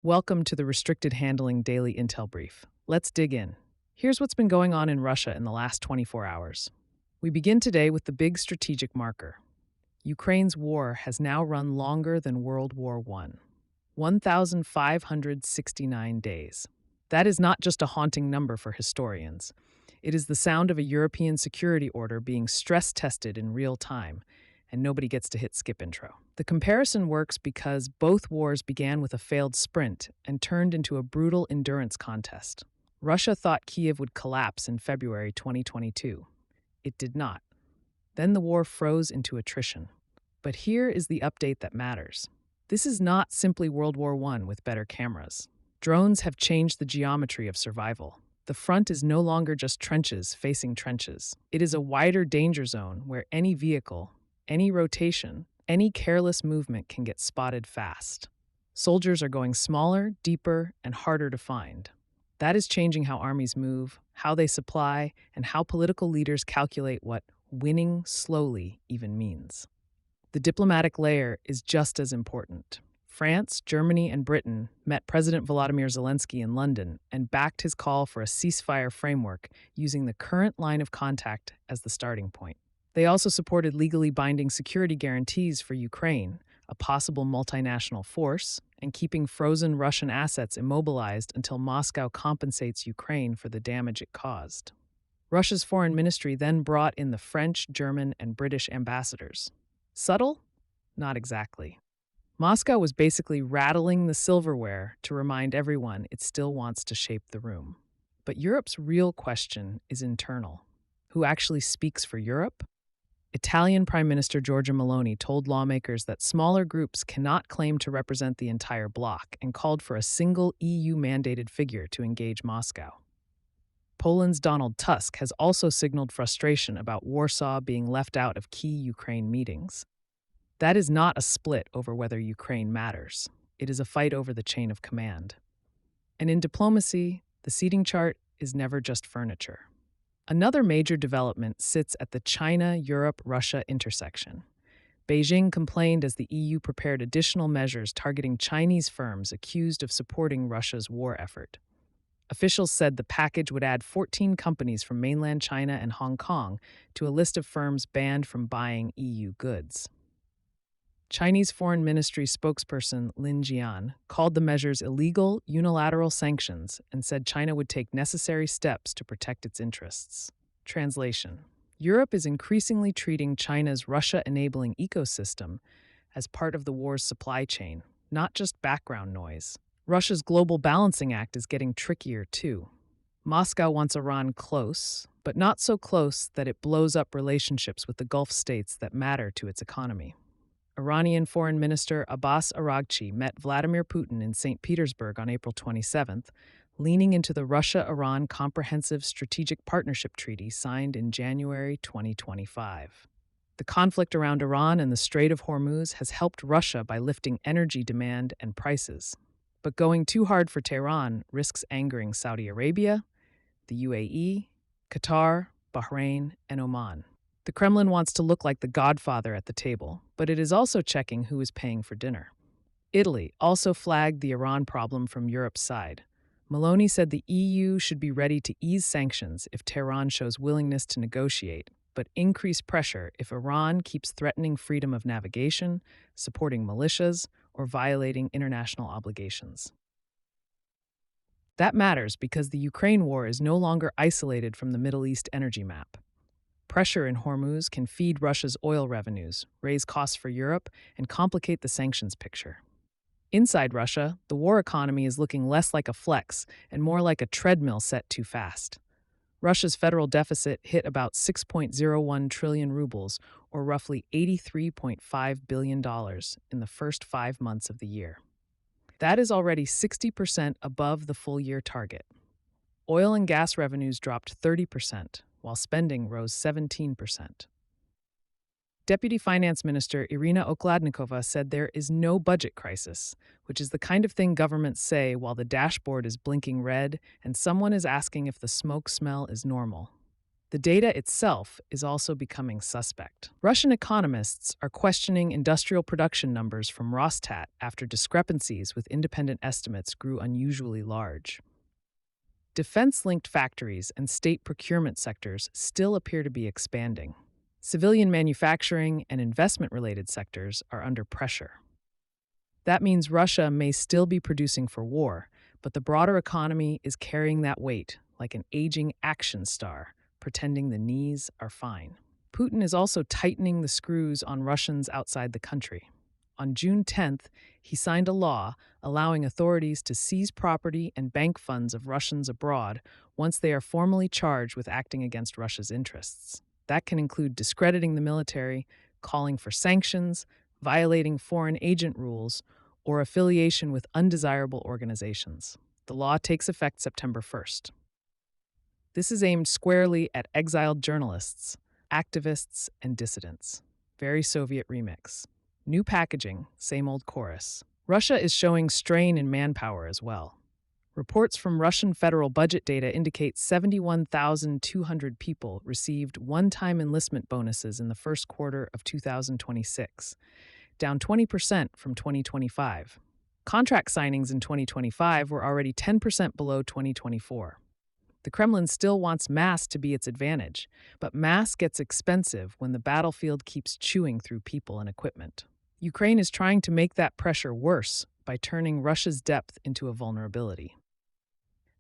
Welcome to the Restricted Handling Daily Intel Brief. Let's dig in. Here's what's been going on in Russia in the last 24 hours. We begin today with the big strategic marker. Ukraine's war has now run longer than World War I, 1,569 days. That is not just a haunting number for historians. It is the sound of a European security order being stress tested in real time, and nobody gets to hit skip intro. The comparison works because both wars began with a failed sprint and turned into a brutal endurance contest. Russia thought Kiev would collapse in February 2022. It did not. Then the war froze into attrition. But here is the update that matters. This is not simply World War I with better cameras. Drones have changed the geometry of survival. The front is no longer just trenches facing trenches. It is a wider danger zone where any vehicle, any rotation, any careless movement can get spotted fast. Soldiers are going smaller, deeper, and harder to find. That is changing how armies move, how they supply, and how political leaders calculate what winning slowly even means. The diplomatic layer is just as important. France, Germany, and Britain met President Volodymyr Zelensky in London and backed his call for a ceasefire framework using the current line of contact as the starting point. They also supported legally binding security guarantees for Ukraine, a possible multinational force, and keeping frozen Russian assets immobilized until Moscow compensates Ukraine for the damage it caused. Russia's foreign ministry then brought in the French, German, and British ambassadors. Subtle? Not exactly. Moscow was basically rattling the silverware to remind everyone it still wants to shape the room. But Europe's real question is internal. Who actually speaks for Europe? Italian Prime Minister Giorgia Meloni told lawmakers that smaller groups cannot claim to represent the entire bloc and called for a single EU-mandated figure to engage Moscow. Poland's Donald Tusk has also signaled frustration about Warsaw being left out of key Ukraine meetings. That is not a split over whether Ukraine matters. It is a fight over the chain of command. And in diplomacy, the seating chart is never just furniture. Another major development sits at the China-Europe-Russia intersection. Beijing complained as the EU prepared additional measures targeting Chinese firms accused of supporting Russia's war effort. Officials said the package would add 14 companies from mainland China and Hong Kong to a list of firms banned from buying EU goods. Chinese Foreign Ministry spokesperson Lin Jian called the measures illegal, unilateral sanctions and said China would take necessary steps to protect its interests. Translation: Europe is increasingly treating China's Russia-enabling ecosystem as part of the war's supply chain, not just background noise. Russia's global balancing act is getting trickier, too. Moscow wants Iran close, but not so close that it blows up relationships with the Gulf states that matter to its economy. Iranian Foreign Minister Abbas Araghchi met Vladimir Putin in St. Petersburg on April 27th, leaning into the Russia-Iran Comprehensive Strategic Partnership Treaty signed in January 2025. The conflict around Iran and the Strait of Hormuz has helped Russia by lifting energy demand and prices. But going too hard for Tehran risks angering Saudi Arabia, the UAE, Qatar, Bahrain, and Oman. The Kremlin wants to look like the godfather at the table, but it is also checking who is paying for dinner. Italy also flagged the Iran problem from Europe's side. Meloni said the EU should be ready to ease sanctions if Tehran shows willingness to negotiate, but increase pressure if Iran keeps threatening freedom of navigation, supporting militias, or violating international obligations. That matters because the Ukraine war is no longer isolated from the Middle East energy map. Pressure in Hormuz can feed Russia's oil revenues, raise costs for Europe, and complicate the sanctions picture. Inside Russia, the war economy is looking less like a flex and more like a treadmill set too fast. Russia's federal deficit hit about 6.01 trillion rubles, or roughly $83.5 billion in the first 5 months of the year. That is already 60% above the full-year target. Oil and gas revenues dropped 30%, while spending rose 17%. Deputy Finance Minister Irina Okladnikova said there is no budget crisis, which is the kind of thing governments say while the dashboard is blinking red and someone is asking if the smoke smell is normal. The data itself is also becoming suspect. Russian economists are questioning industrial production numbers from Rosstat after discrepancies with independent estimates grew unusually large. Defense-linked factories and state procurement sectors still appear to be expanding. Civilian manufacturing and investment-related sectors are under pressure. That means Russia may still be producing for war, but the broader economy is carrying that weight like an aging action star, pretending the knees are fine. Putin is also tightening the screws on Russians outside the country. On June 10th, he signed a law allowing authorities to seize property and bank funds of Russians abroad once they are formally charged with acting against Russia's interests. That can include discrediting the military, calling for sanctions, violating foreign agent rules, or affiliation with undesirable organizations. The law takes effect September 1st. This is aimed squarely at exiled journalists, activists, and dissidents. Very Soviet remix. New packaging, same old chorus. Russia is showing strain in manpower as well. Reports from Russian federal budget data indicate 71,200 people received one-time enlistment bonuses in the first quarter of 2026, down 20% from 2025. Contract signings in 2025 were already 10% below 2024. The Kremlin still wants mass to be its advantage, but mass gets expensive when the battlefield keeps chewing through people and equipment. Ukraine is trying to make that pressure worse by turning Russia's depth into a vulnerability.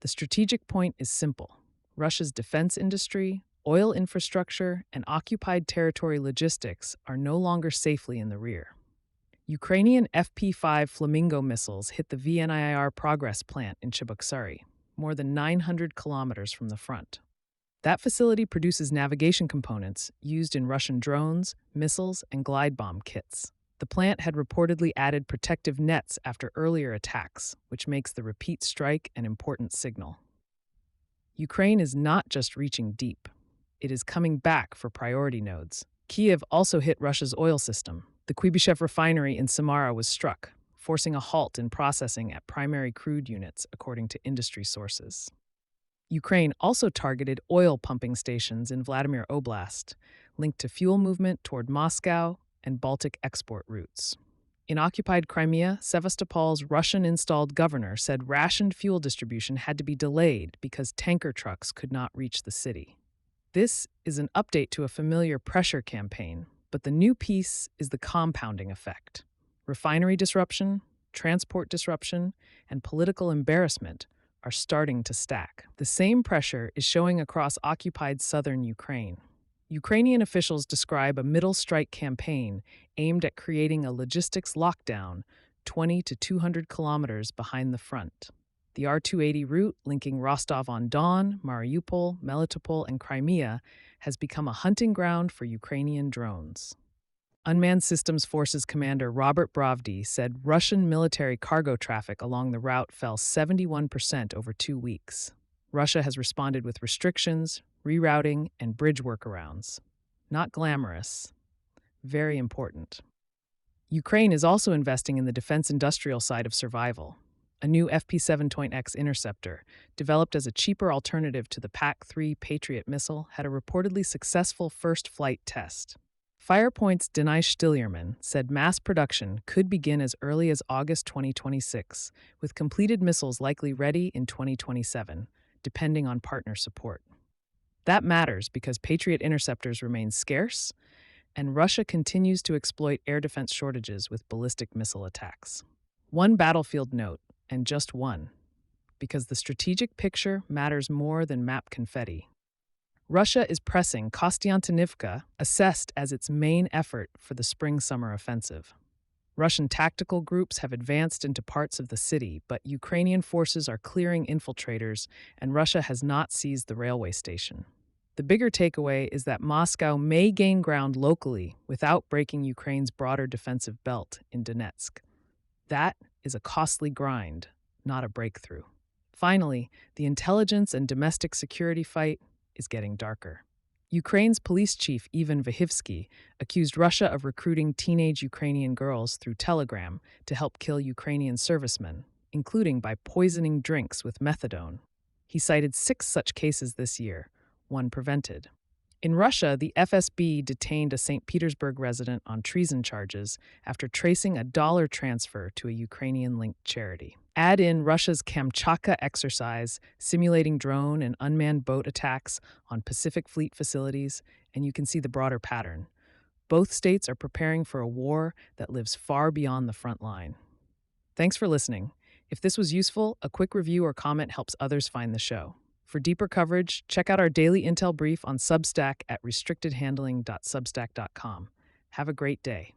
The strategic point is simple. Russia's defense industry, oil infrastructure, and occupied territory logistics are no longer safely in the rear. Ukrainian FP-5 Flamingo missiles hit the VNIR Progress plant in Cheboksary, more than 900 kilometers from the front. That facility produces navigation components used in Russian drones, missiles, and glide bomb kits. The plant had reportedly added protective nets after earlier attacks, which makes the repeat strike an important signal. Ukraine is not just reaching deep. It is coming back for priority nodes. Kyiv also hit Russia's oil system. The Kuibyshev refinery in Samara was struck, forcing a halt in processing at primary crude units, according to industry sources. Ukraine also targeted oil pumping stations in Vladimir Oblast, linked to fuel movement toward Moscow and Baltic export routes. In occupied Crimea, Sevastopol's Russian-installed governor said rationed fuel distribution had to be delayed because tanker trucks could not reach the city. This is an update to a familiar pressure campaign, but the new piece is the compounding effect. Refinery disruption, transport disruption, and political embarrassment are starting to stack. The same pressure is showing across occupied southern Ukraine. Ukrainian officials describe a middle strike campaign aimed at creating a logistics lockdown 20 to 200 kilometers behind the front. The R280 route linking Rostov-on-Don, Mariupol, Melitopol, and Crimea has become a hunting ground for Ukrainian drones. Unmanned Systems Forces Commander Robert Brovdy said Russian military cargo traffic along the route fell 71% over 2 weeks. Russia has responded with restrictions, rerouting, and bridge workarounds. Not glamorous, very important. Ukraine is also investing in the defense industrial side of survival. A new FP-7.X interceptor, developed as a cheaper alternative to the PAC-3 Patriot missile, had a reportedly successful first flight test. Firepoint's Denys Stillierman said mass production could begin as early as August 2026, with completed missiles likely ready in 2027, depending on partner support. That matters because Patriot interceptors remain scarce, and Russia continues to exploit air defense shortages with ballistic missile attacks. One battlefield note, and just one, because the strategic picture matters more than map confetti. Russia is pressing Kostiantynivka, assessed as its main effort for the spring-summer offensive. Russian tactical groups have advanced into parts of the city, but Ukrainian forces are clearing infiltrators, and Russia has not seized the railway station. The bigger takeaway is that Moscow may gain ground locally without breaking Ukraine's broader defensive belt in Donetsk. That is a costly grind, not a breakthrough. Finally, the intelligence and domestic security fight is getting darker. Ukraine's police chief Ivan Vyhivsky accused Russia of recruiting teenage Ukrainian girls through Telegram to help kill Ukrainian servicemen, including by poisoning drinks with methadone. He cited 6 such cases this year, 1 prevented. In Russia, the FSB detained a St. Petersburg resident on treason charges after tracing a dollar transfer to a Ukrainian linked charity. Add in Russia's Kamchatka exercise, simulating drone and unmanned boat attacks on Pacific Fleet facilities, and you can see the broader pattern. Both states are preparing for a war that lives far beyond the front line. Thanks for listening. If this was useful, a quick review or comment helps others find the show. For deeper coverage, check out our daily intel brief on Substack at restrictedhandling.substack.com. Have a great day.